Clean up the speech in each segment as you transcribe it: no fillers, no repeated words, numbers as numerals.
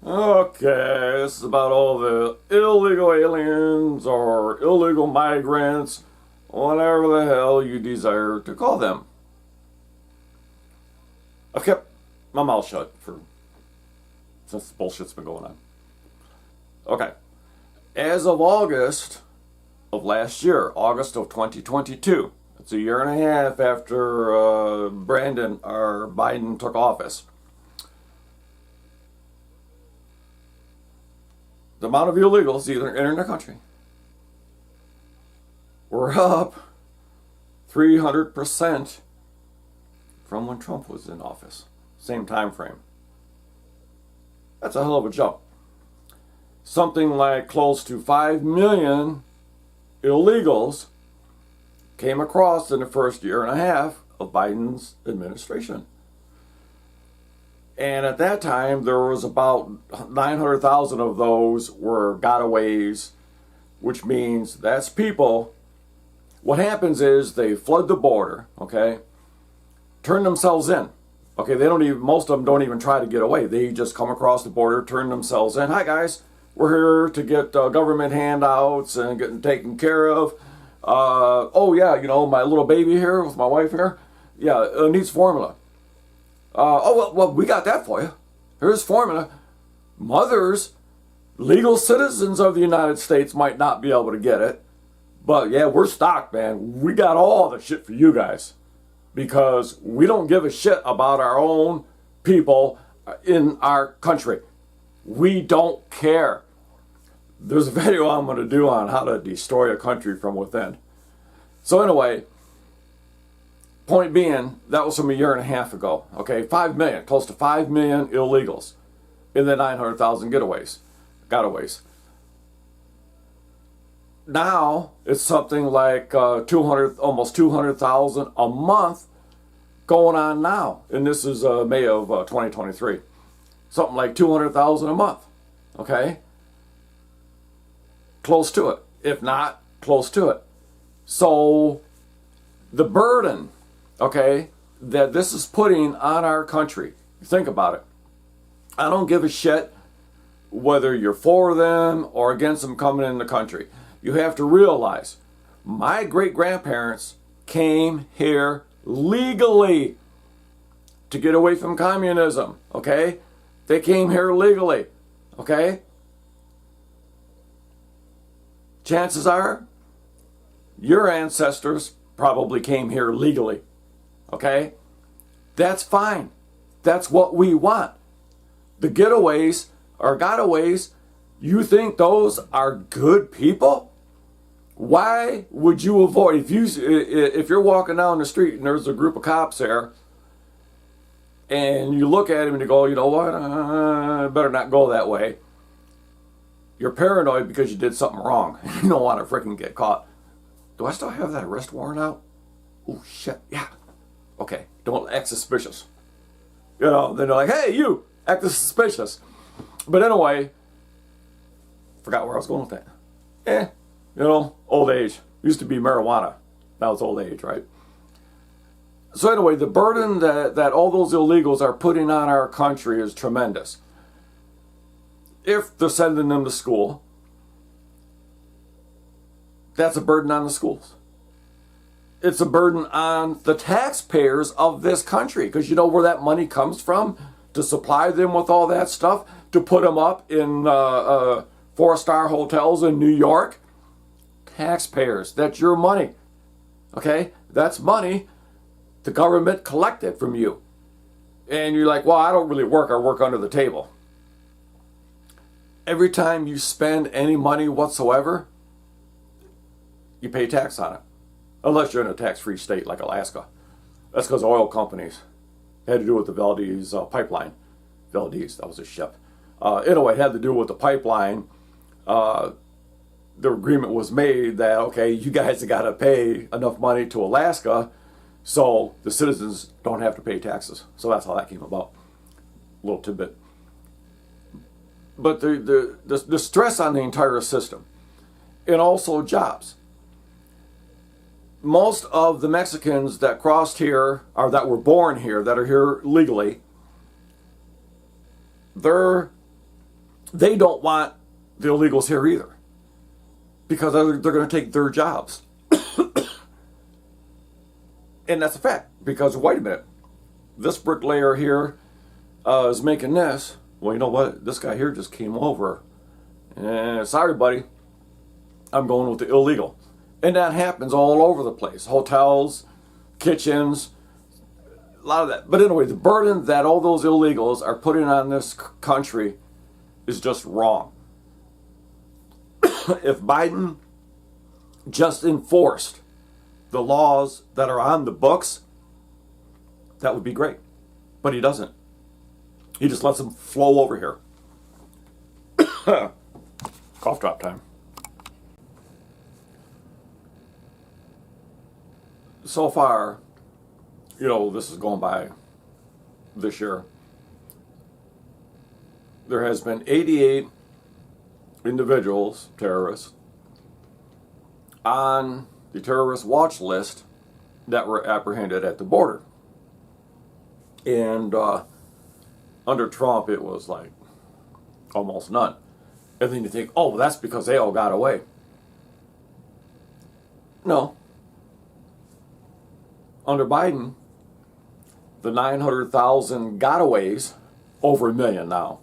Okay, this is about all the illegal aliens or illegal migrants, whatever the hell you desire to call them. I've kept my mouth shut since the bullshit's been going on. Okay, as of August of last year, August of 2022, it's a year and a half after Brandon or Biden took office. The amount of illegals either entering the country were up 300% from when Trump was in office. Same time frame. That's a hell of a jump. Something like close to 5 million illegals came across in the first year and a half of Biden's administration. And at that time, there was about 900,000 of those were gotaways, which means that's people. What happens is they flood the border, okay, turn themselves in. Okay, most of them don't even try to get away. They just come across the border, turn themselves in. Hi guys, we're here to get government handouts and getting taken care of. Oh yeah, my little baby here with my wife here, yeah, needs formula. Well, we got that for you. Here's formula. Mothers, legal citizens of the United States might not be able to get it. But yeah, we're stocked, man. We got all the shit for you guys. Because we don't give a shit about our own people in our country. We don't care. There's a video I'm going to do on how to destroy a country from within. So anyway, point being, that was from a year and a half ago. Okay, 5 million, close to 5 million illegals in the 900,000 gotaways. Now it's something like almost 200,000 a month going on now, and this is May of 2023. Something like 200,000 a month. Okay, close to it, if not close to it. So the burden, okay, that this is putting on our country. Think about it. I don't give a shit whether you're for them or against them coming in the country. You have to realize, my great-grandparents came here legally to get away from communism, okay? They came here legally, okay? Chances are, your ancestors probably came here legally, okay? That's fine. That's what we want. The getaways or gotaways, you think those are good people? Why would you avoid, if you're walking down the street and there's a group of cops there, and you look at him and you go, you know what, I better not go that way. You're paranoid because you did something wrong. You don't want to freaking get caught. Do I still have that arrest warrant out? Oh shit, yeah. Okay, don't act suspicious. Then they're like, hey, you, act suspicious. But anyway, forgot where I was going with that. Old age. Used to be marijuana. Now it's old age, right? So anyway, the burden that all those illegals are putting on our country is tremendous. If they're sending them to school, that's a burden on the schools. It's a burden on the taxpayers of this country, because you know where that money comes from to supply them with all that stuff, to put them up in 4-star hotels in New York. Taxpayers, that's your money. Okay, that's money the government collected from you. And you're like, well, I don't really work, I work under the table. Every time you spend any money whatsoever, you pay tax on it. Unless you're in a tax-free state like Alaska. That's because oil companies had to do with the Valdez pipeline. Valdez, that was a ship. Anyway, it had to do with the pipeline. The agreement was made that, okay, you guys have got to pay enough money to Alaska so the citizens don't have to pay taxes. So that's how that came about. A little tidbit. But the stress on the entire system, and also jobs. Most of the Mexicans that crossed here, or that were born here, that are here legally, they're they don't want the illegals here either, because they're going to take their jobs. And that's a fact, because wait a minute, this bricklayer here is making this. Well, you know what? This guy here just came over. And sorry, buddy, I'm going with the illegal. And that happens all over the place. Hotels, kitchens, a lot of that. But anyway, the burden that all those illegals are putting on this country is just wrong. If Biden just enforced the laws that are on the books, that would be great. But he doesn't. He just lets them flow over here. Cough drop time. So far, you know, this is going by this year. There has been 88 individuals, terrorists, on the terrorist watch list that were apprehended at the border. And under Trump, it was like almost none. And then you think, oh, well, that's because they all got away. No. Under Biden, the 900,000 gotaways, over 1 million now.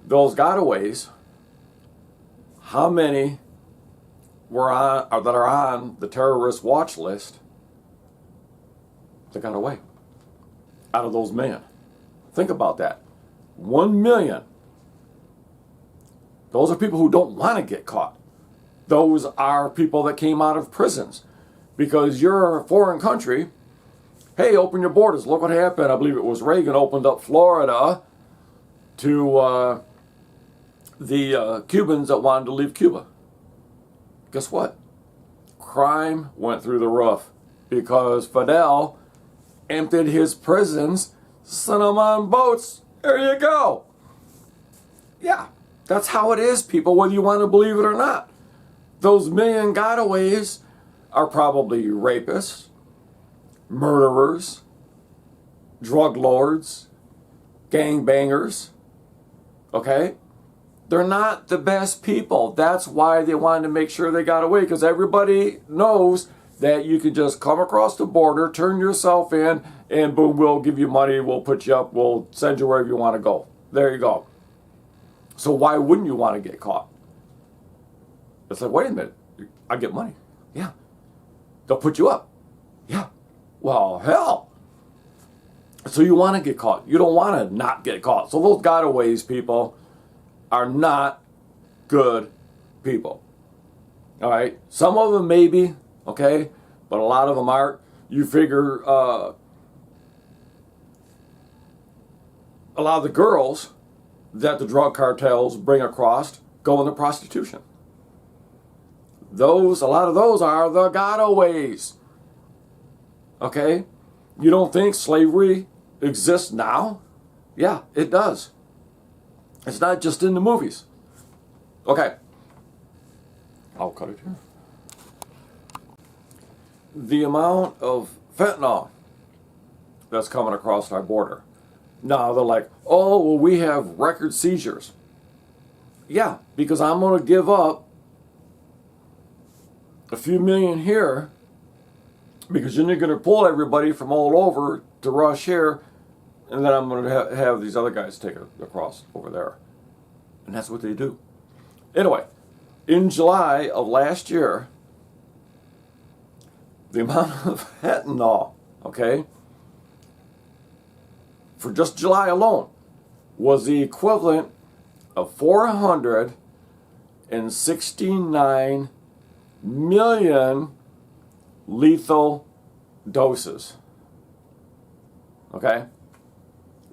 Those gotaways, how many were on, or that are on the terrorist watch list that got away out of those million? Think about that. 1 million. Those are people who don't want to get caught. Those are people that came out of prisons. Because you're a foreign country, hey, open your borders. Look what happened. I believe it was Reagan opened up Florida to the Cubans that wanted to leave Cuba. Guess what? Crime went through the roof because Fidel emptied his prisons, sent them on boats. There you go. Yeah, that's how it is, people, whether you want to believe it or not. Those million gotaways are probably rapists, murderers, drug lords, gangbangers, okay? They're not the best people. That's why they wanted to make sure they got away, because everybody knows that you can just come across the border, turn yourself in, and boom, we'll give you money, we'll put you up, we'll send you wherever you want to go. There you go. So why wouldn't you want to get caught? It's like, wait a minute, I get money. Yeah. They'll put you up. Yeah. Well, hell. So you want to get caught. You don't want to not get caught. So those gotaways, people, are not good people. All right? Some of them maybe, okay? But a lot of them aren't. You figure a lot of the girls that the drug cartels bring across go into prostitution. A lot of those are the gotaways. Okay? You don't think slavery exists now? Yeah, it does. It's not just in the movies. Okay. I'll cut it here. The amount of fentanyl that's coming across our border. Now they're like, oh, well, we have record seizures. Yeah, because I'm going to give up a few million here, because then you're going to pull everybody from all over to rush here, and then I'm going to have these other guys take it across over there. And that's what they do. Anyway, in July of last year, the amount of fentanyl, okay, for just July alone, was the equivalent of 469 million lethal doses. Okay?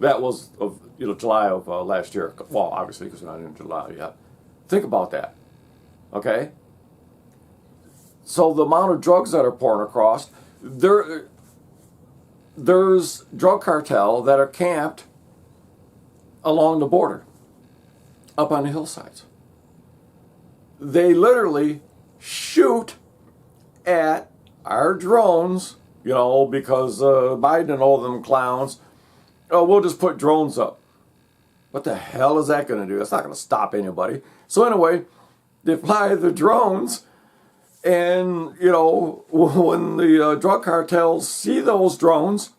That was of July of last year. Well, obviously, because we're not in July yet. Think about that. Okay? So the amount of drugs that are pouring across, there's drug cartel that are camped along the border, up on the hillsides. They literally shoot at our drones, because Biden and all them clowns, oh, we'll just put drones up. What the hell is that going to do? That's not going to stop anybody. So anyway, they fly the drones, and, you know, when the drug cartels see those drones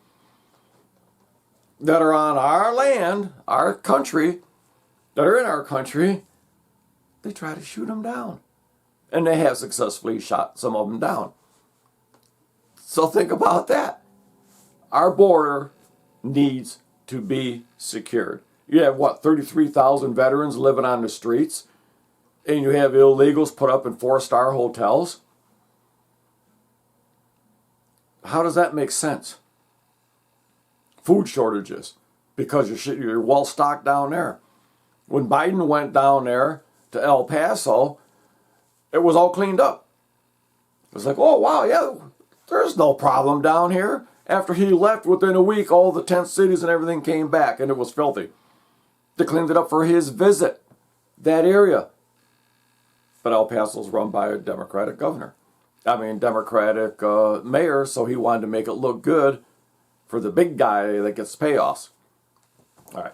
that are on our land, our country, that are in our country, they try to shoot them down. And they have successfully shot some of them down. So think about that. Our border needs to be secured. You have, what, 33,000 veterans living on the streets, and you have illegals put up in 4-star hotels? How does that make sense? Food shortages, because you're well stocked down there. When Biden went down there to El Paso, it was all cleaned up. It was like, oh, wow, yeah, there's no problem down here. After he left, within a week, all the tent cities and everything came back, and it was filthy. They cleaned it up for his visit, that area. But El Paso's run by a Democratic governor. Democratic mayor, so he wanted to make it look good for the big guy that gets payoffs. All right.